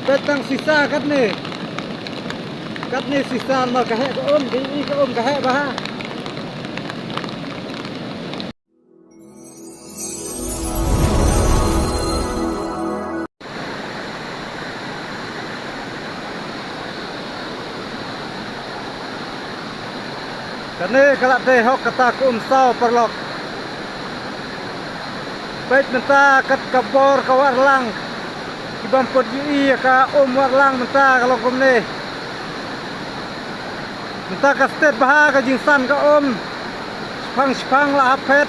Betang sisa kat ni sisa mal kahek ke di ke kahek bah. Kani kalak teh hok kata sau perlok. Baik menta kat kabor kawarlang. Ibam pod yi ka warlang menta kalau komne. Menta ka stet bah ka jingsan ka Sepang lah apet.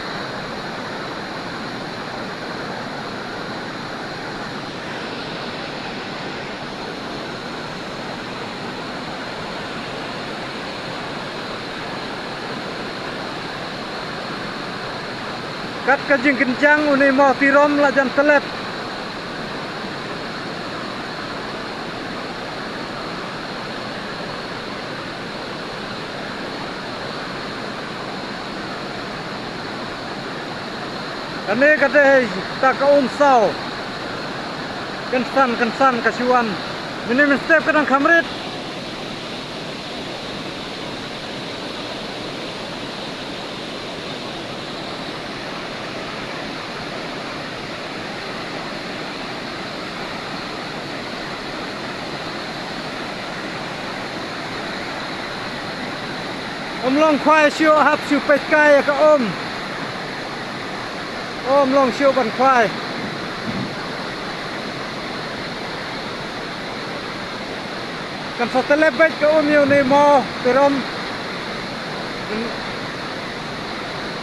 Kat kajing kencang uni mau tirom lah jan telep. Kani kata tak sau. Kensan kasiwan. Ini step kadang kamrit. Long khoai siêu hấp siêu bạch cay ka long siêu bằng khoai kan sa telebet ka yêu ni mo terom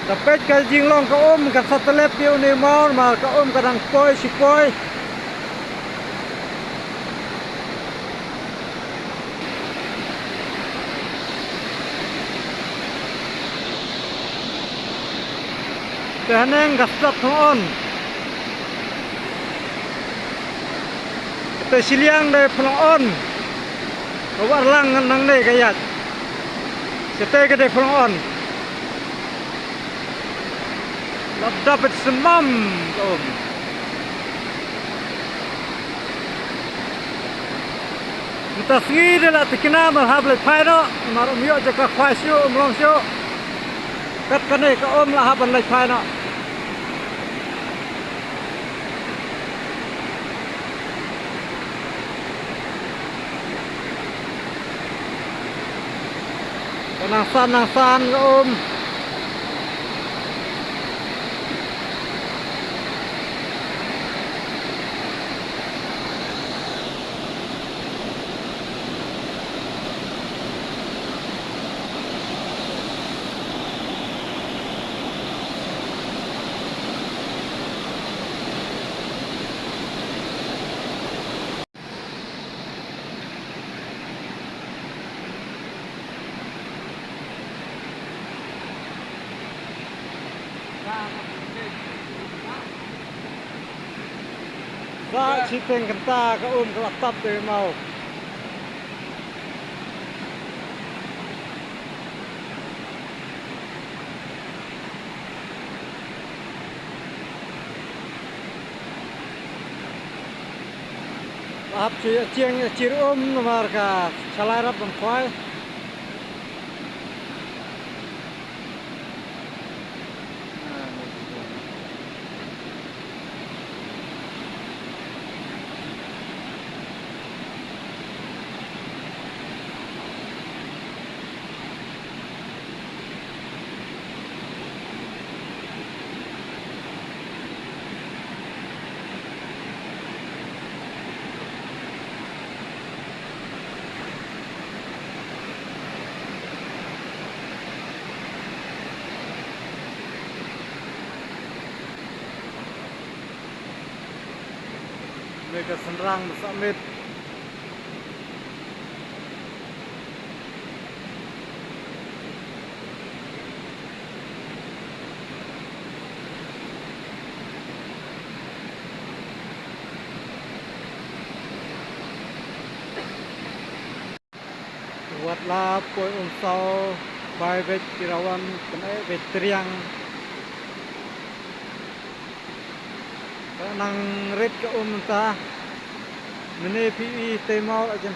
tapet ka jing long ka kan sa telep yêu ni mo mà ka kadang poi Kehaneng gasat on. Kita siliang dari pelon. Bawa lang nang ne kayat. Kita ke dari pelon. Dapat semam Kita segi dia lah tikina malhablet paino. Marum yo jaka khwasyo umlong syo. Kat kane ka lah haban lai paino. Nangsan ka Sa chiteng kanta ka ka tap te mau. Ahap chieng chir nomor ka salarap ban khoi. Mereka senrang bersamit. Buatlah poi unsau bai bet kirawan kena bet triang. Nang red ke ta Mene PE temau jam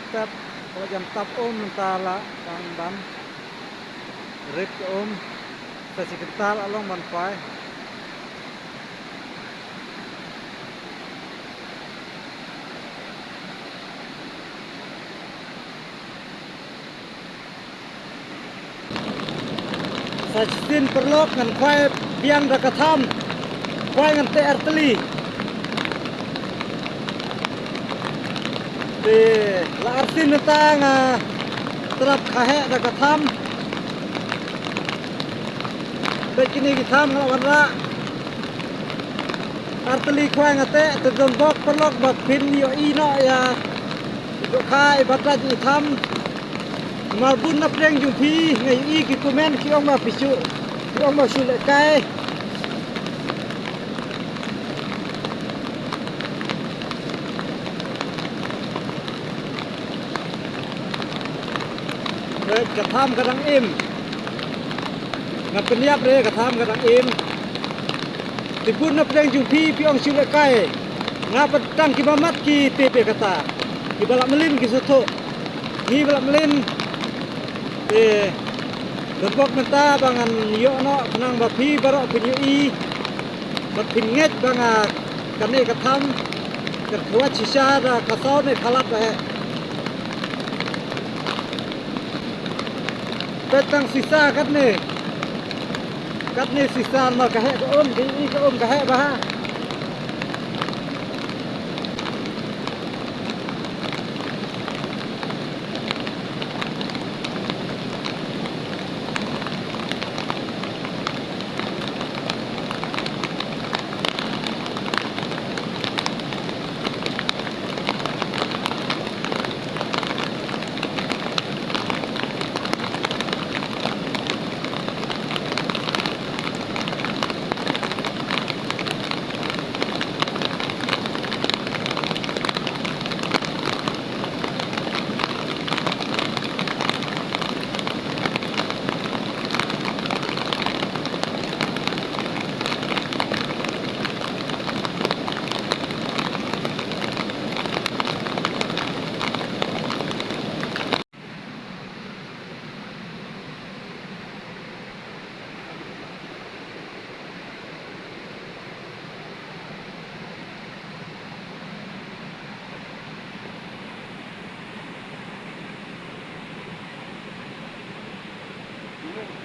tap om mentala kang ban rek om tasi kental along ban pai sajin perlok ngan kwai biang da katham kwai ngan te arteli de la artin ta nga terap khahe da katham de kini katham ngala warna arteli kwai ngate te don bok perlok ba pin yo ino ya do khai bata ji tham marbun na preng jung phi ngai i ki komen ki ong ma pichu ki ong ma su le kai re katham kadang im ngap peniap re katham kadang im tibun na preng jung phi pi ong su le kai ngap tang ki mamat ki tepe kata ki balak melin ki soto ni balak melin Lembok menta bangan yo no nang bapi barok pinyu i bat pinget banga kane katham kertua sisa da kasau ne khalap he petang sisa kat ne sisa ma kahe ko om di i ko om kahe bah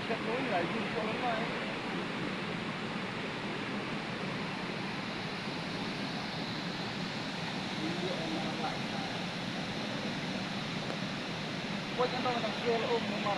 kết nối lại dung cho lắm thôi. Quay cho nó thằng kia là ôm mà